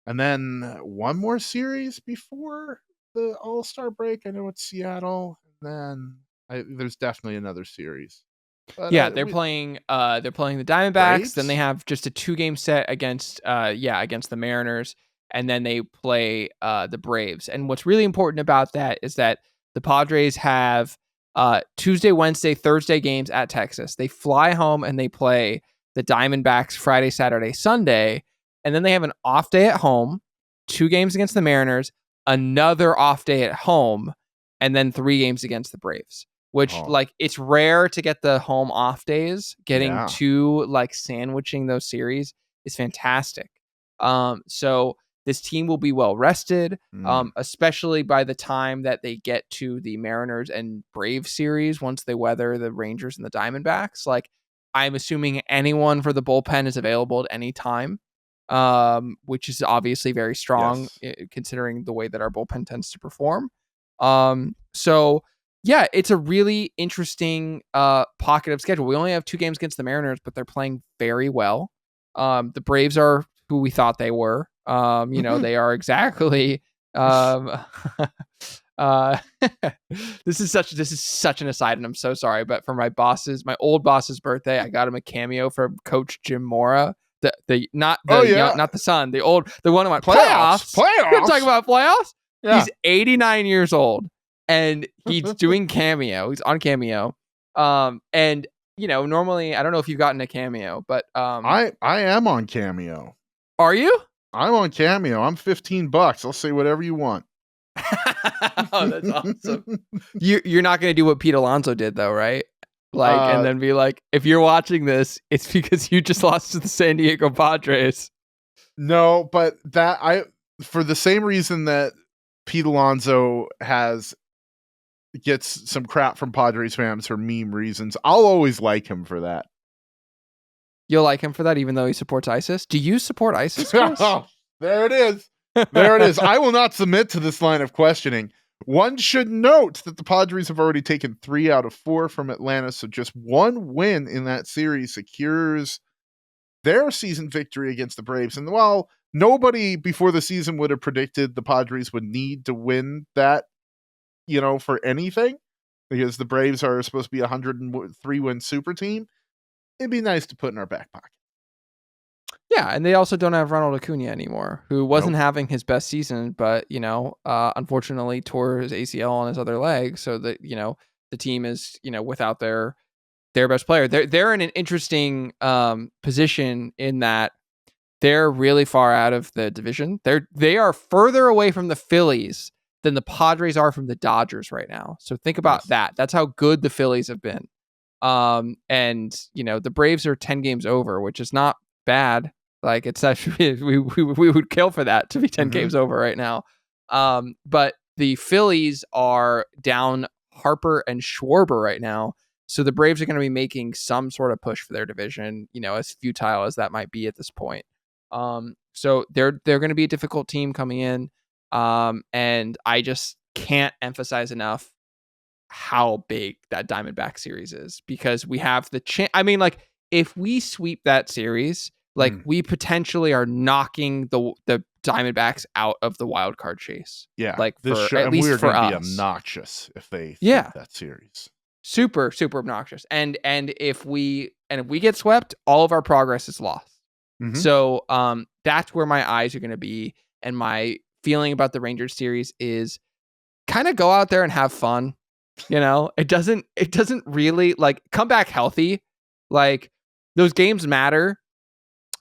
And then one more series before the All-Star break. I know it's Seattle. And then there's definitely another series. But, yeah, they're playing the Diamondbacks. Braves? Then they have just a 2-game set against the Mariners, and then they play the Braves. And what's really important about that is that the Padres have Tuesday, Wednesday, Thursday games at Texas. They fly home and they play the Diamondbacks Friday, Saturday, Sunday, and then they have an off day at home, 2 games against the Mariners, another off day at home, and then 3 games against the Braves. Which, like, it's rare to get the home off days. Getting 2, like, sandwiching those series is fantastic. So this team will be well rested, especially by the time that they get to the Mariners and Braves series once they weather the Rangers and the Diamondbacks. Like, I'm assuming anyone for the bullpen is available at any time, which is obviously very strong considering the way that our bullpen tends to perform. So yeah, it's a really interesting pocket of schedule. We only have 2 games against the Mariners, but they're playing very well. The Braves are who we thought they were. They are exactly. This is such an aside, and I'm so sorry. But for my old boss's birthday, I got him a cameo from Coach Jim Mora. Not the son, the one who went playoffs. We're talking about playoffs. Yeah. He's 89 years old. And he's doing Cameo. He's on Cameo. And normally I don't know if you've gotten a Cameo, but I am on Cameo. Are you? I'm on Cameo. I'm $15. I'll say whatever you want. Oh, that's awesome. You're not going to do what Pete Alonso did though, right? Like, and then be like, if you're watching this, it's because you just lost to the San Diego Padres. No, but for the same reason that Pete Alonso gets some crap from Padres fans for meme reasons, I'll always like him for that. You'll like him for that, even though he supports ISIS? Do you support ISIS, Chris? There it is. There it is. I will not submit to this line of questioning. One should note that the Padres have already taken 3 out of 4 from Atlanta, so just one win in that series secures their season victory against the Braves. And while nobody before the season would have predicted the Padres would need to win that, for anything, because the Braves are supposed to be a 103-win super team, it'd be nice to put in our back pocket. Yeah, and they also don't have Ronald Acuna anymore, who wasn't having his best season, but, unfortunately tore his ACL on his other leg, so that, the team is, without their best player. They're in an interesting position in that they're really far out of the division. They are further away from the Phillies than the Padres are from the Dodgers right now. So think about that. That's how good the Phillies have been. And the Braves are 10 games over, which is not bad. Like, it's actually we would kill for that to be 10 games over right now. But the Phillies are down Harper and Schwarber right now. So the Braves are going to be making some sort of push for their division, as futile as that might be at this point. So they're going to be a difficult team coming in. And I just can't emphasize enough how big that Diamondback series is, because we have the chance. I mean, like, if we sweep that series, like, we potentially are knocking the Diamondbacks out of the wild card chase. Yeah, like, at least for us, be obnoxious if they sweep that series. Super, super obnoxious. And if we get swept, all of our progress is lost. So that's where my eyes are going to be, and my feeling about the Rangers series is kind of go out there and have fun. It doesn't really, like, come back healthy. Like, those games matter.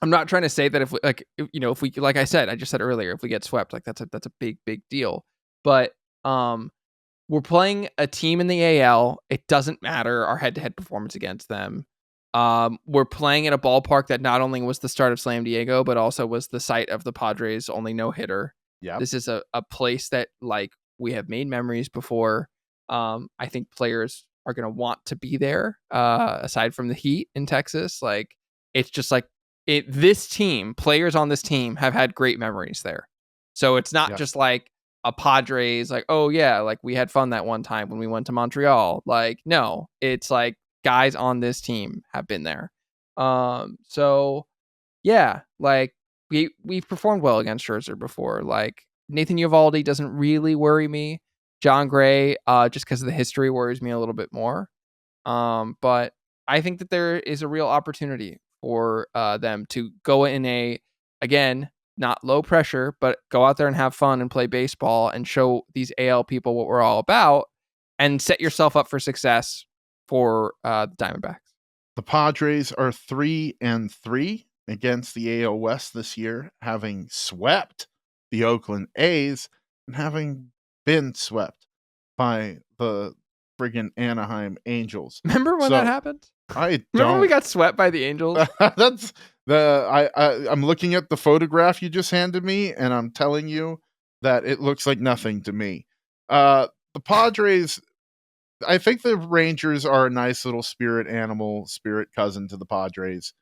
I'm not trying to say that if we, if we, like I said, I just said earlier, if we get swept, like, that's a big deal. But we're playing a team in the AL. It doesn't matter our head-to-head performance against them. We're playing at a ballpark that not only was the start of Slam Diego, but also was the site of the Padres' only no-hitter. Yeah, this is a place that, like, we have made memories before. I think players are going to want to be there, aside from the heat in Texas. Like, it's just like this team, players on this team have had great memories there. So it's not just like a Padres, like, oh yeah, like, we had fun that one time when we went to Montreal. Like, no, it's like guys on this team have been there. So yeah, like, we've performed well against Scherzer before. Like, Nathan Eovaldi doesn't really worry me. John Gray, just because of the history, worries me a little bit more. But I think that there is a real opportunity for them to go in again, not low pressure, but go out there and have fun and play baseball and show these AL people what we're all about, and set yourself up for success for the Diamondbacks. The Padres are 3-3 against the AL West this year, having swept the Oakland A's and having been swept by the friggin' Anaheim Angels. Remember when that happened? I don't. Remember when we got swept by the Angels? That's I'm looking at the photograph you just handed me, and I'm telling you that it looks like nothing to me. The Padres, I think the Rangers are a nice little spirit cousin to the Padres,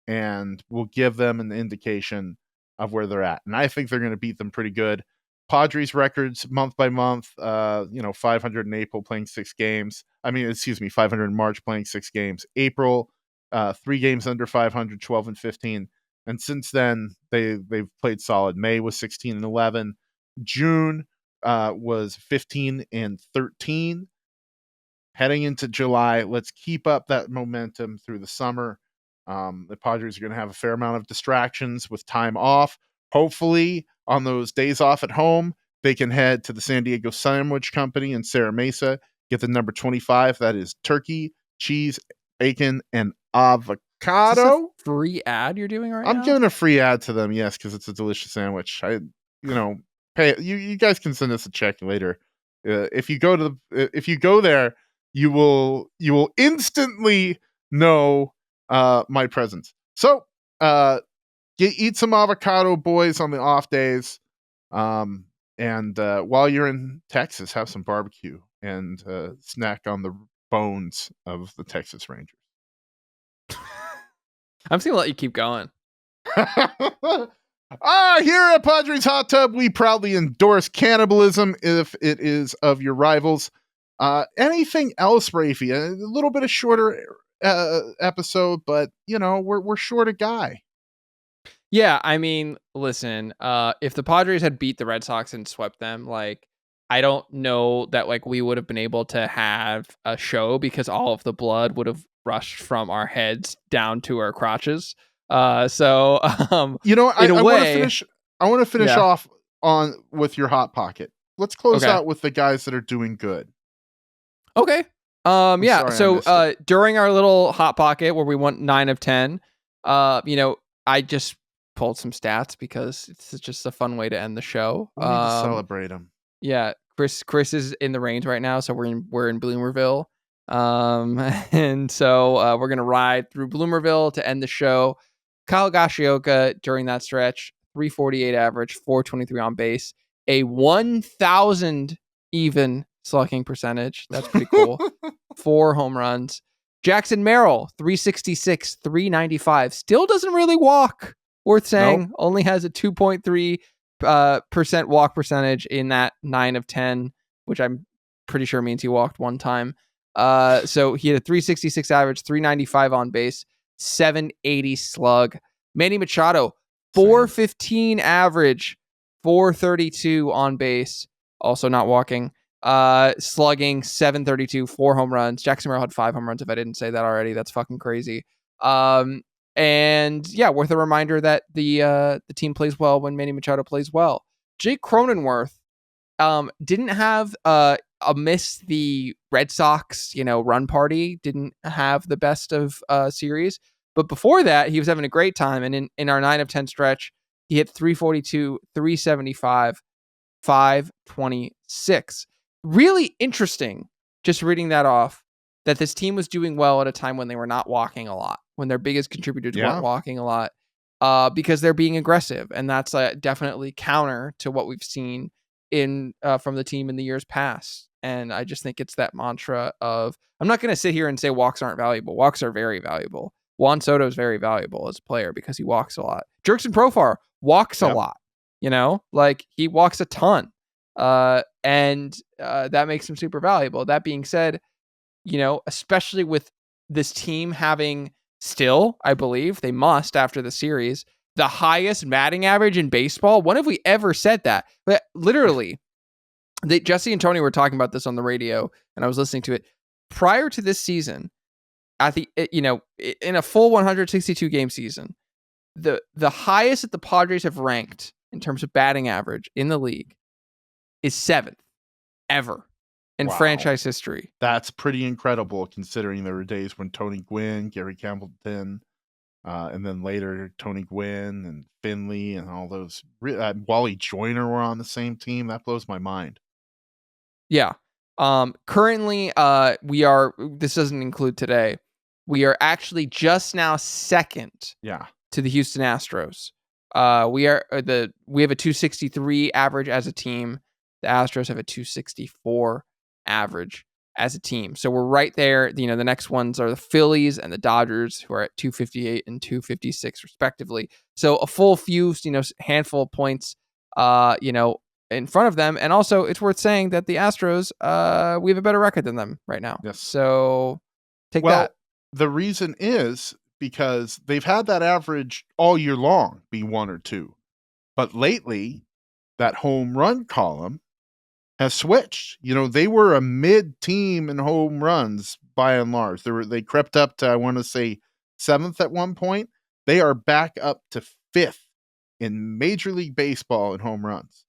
and will give them an indication of where they're at. And I think they're going to beat them pretty good. Padres records month by month, 500 in April playing 6 games. 500 in March playing 6 games. April, 3 games under 500, 12-15. And since then, they've played solid. May was 16-11. June was 15-13. Heading into July, let's keep up that momentum through the summer. The Padres are going to have a fair amount of distractions with time off. Hopefully, on those days off at home, they can head to the San Diego Sandwich Company in Serra Mesa, get the number 25. That is turkey, cheese, bacon, and avocado. Is this a free ad you're doing right now? I'm giving a free ad to them, yes, because it's a delicious sandwich. Pay. You guys can send us a check later. If you go there, you will instantly know my presence. So eat some avocado, boys, on the off days. And while you're in Texas, have some barbecue and snack on the bones of the Texas Rangers. I'm just gonna let you keep going. Here at Padres Hot Tub, we proudly endorse cannibalism if it is of your rivals. Anything else, Raphie? A little bit of shorter episode, but we're short a guy. Yeah, I mean, listen, if the Padres had beat the Red Sox and swept them, like, I don't know that like we would have been able to have a show because all of the blood would have rushed from our heads down to our crotches. So I in a want to way, finish. I want to finish yeah. off with your hot pocket. Let's close Okay. out with the guys that are doing good. Okay. Yeah. sorry I So missed it. during our little hot pocket where we went 9 of 10, I just pulled some stats because it's just a fun way to end the show. We need to celebrate them. Yeah, Chris is in the range right now, so we're in Bloomerville. And so we're gonna ride through Bloomerville to end the show. Kyle Gashioka during that stretch, 348 average, 423 on base, a 1,000 even slugging percentage. That's pretty cool. 4 home runs. Jackson Merrill, 366, 395. Still doesn't really walk. Worth saying. Nope. Only has a 2.3 percent walk percentage in that 9 of 10, which I'm pretty sure means he walked one time. So he had a 366 average, 395 on base, 780 slug. Manny Machado, 415 average, 432 on base, also not walking. Slugging 732, 4 home runs. Jackson Merrill had 5 home runs. If I didn't say that already, that's fucking crazy. And yeah, worth a reminder that the team plays well when Manny Machado plays well. Jake Cronenworth didn't have amidst the Red Sox, run party, didn't have the best of series. But before that, he was having a great time. And in our 9 of 10 stretch, he hit 342, 375, 526. Really interesting, just reading that off, that this team was doing well at a time when they were not walking a lot, when their biggest contributors weren't walking a lot, because they're being aggressive. And that's definitely counter to what we've seen from the team in the years past. And I just think it's that mantra of, I'm not going to sit here and say walks aren't valuable. Walks are very valuable. Juan Soto is very valuable as a player because he walks a lot. Jurickson Profar walks a lot, like he walks a ton. And that makes him super valuable. That being said, especially with this team having still, I believe they must after the series, the highest batting average in baseball. When have we ever said that? But literally, Jesse and Tony were talking about this on the radio, and I was listening to it prior to this season. At the in a full 162 game season, the highest that the Padres have ranked in terms of batting average in the league is 7th ever in franchise history. That's pretty incredible considering there were days when Tony Gwynn, Gary Campbellton, and then later Tony Gwynn and Finley and all those Wally Joyner were on the same team. That blows my mind. Yeah. Currently, this doesn't include today. We are actually just now second to the Houston Astros. We have a 263 average as a team. The Astros have a 264 average as a team. So we're right there. The next ones are the Phillies and the Dodgers, who are at 258 and 256 respectively. So a full few, handful of points, in front of them. And also it's worth saying that the Astros, we have a better record than them right now. Yes. So take that. The reason is because they've had that average all year long be 1 or 2. But lately, that home run column has switched. They were a mid team in home runs by and large. They crept up to, I want to say, 7th at one point. They are back up to 5th in Major League Baseball in home runs.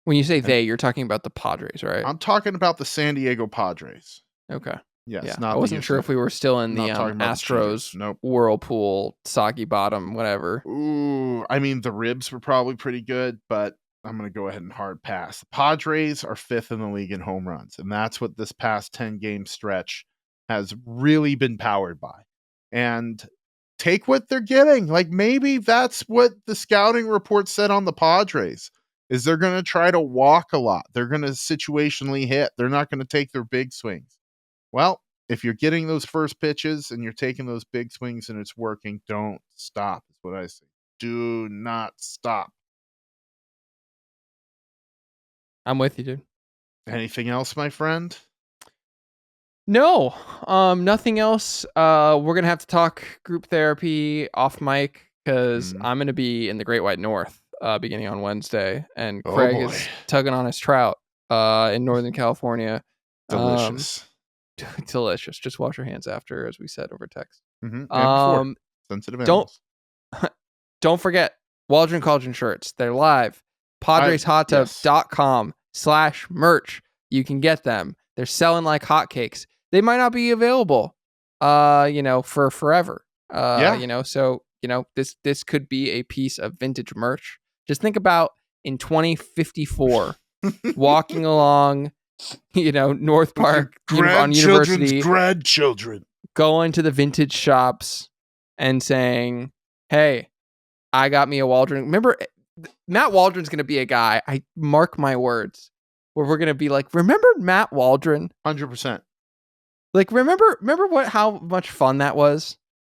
When you say you're talking about the Padres, right? I'm talking about the San Diego Padres. Okay. Yes, yeah. not I wasn't sure if we were still in the Astros whirlpool, soggy bottom, whatever. Ooh, I mean, the Ribs were probably pretty good, but I'm going to go ahead and hard pass. The Padres are 5th in the league in home runs, and that's what this past 10-game stretch has really been powered by. And take what they're getting. Like, maybe that's what the scouting report said on the Padres, is they're going to try to walk a lot. They're going to situationally hit. They're not going to take their big swings. Well, if you're getting those first pitches and you're taking those big swings and it's working, don't stop, is what I say. Do not stop. I'm with you, dude. Anything else, my friend? No, nothing else. We're gonna have to talk group therapy off mic because I'm gonna be in the Great White North beginning on Wednesday, and Craig is tugging on his trout in Northern California. Delicious. Delicious. Just wash your hands after, as we said over text. And before. Sensitive animals. Don't forget Waldron Cauldron shirts. They're live. PadresHotTub.com/merch. You can get them. They're selling like hotcakes. They might not be available, for forever. So this could be a piece of vintage merch. Just think about in 2054, walking along, North Park on University, grandchildren, going to the vintage shops and saying, "Hey, I got me a Waldron." Remember, Matt Waldron's going to be a guy. I mark my words. Where we're gonna be like, remember Matt Waldron? 100%. Like, remember how much fun that was?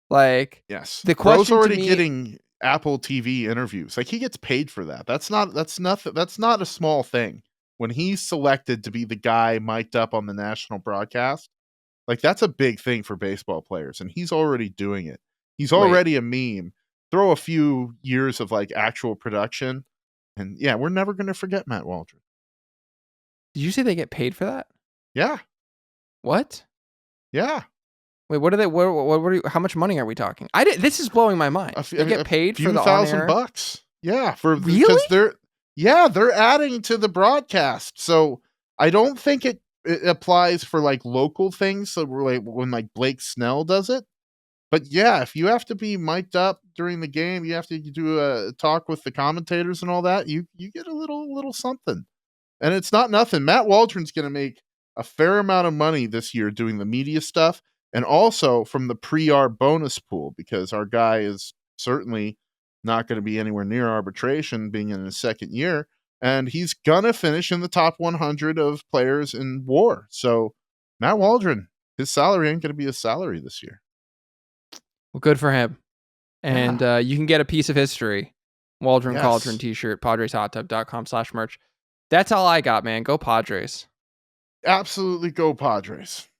Like, yes, the question already to me, getting Apple TV interviews. Like, he gets paid for that. That's not a small thing. When he's selected to be the guy mic'd up on the national broadcast, like, that's a big thing for baseball players, and he's already doing it. He's already a meme. Throw a few years of like actual production, and yeah, we're never gonna forget Matt Waldron. Did you say they get paid for that? Yeah. What? Yeah. Wait, what are they? What how much money are we talking? This is blowing my mind. They get paid for the $1,000. Yeah, really? Because they're adding to the broadcast. So I don't think it applies for like local things. So like when like Blake Snell does it. But yeah, if you have to be mic'd up during the game, you have to do a talk with the commentators and all that. You get a little something. And it's not nothing. Matt Waldron's going to make a fair amount of money this year doing the media stuff, and also from the pre-R bonus pool, because our guy is certainly not going to be anywhere near arbitration, being in his second year, and he's going to finish in the top 100 of players in WAR. So Matt Waldron, his salary ain't going to be his salary this year. Well, good for him. And you can get a piece of history. Waldron Cauldron t-shirt, PadresHotTub.com/merch. That's all I got, man. Go Padres. Absolutely go Padres.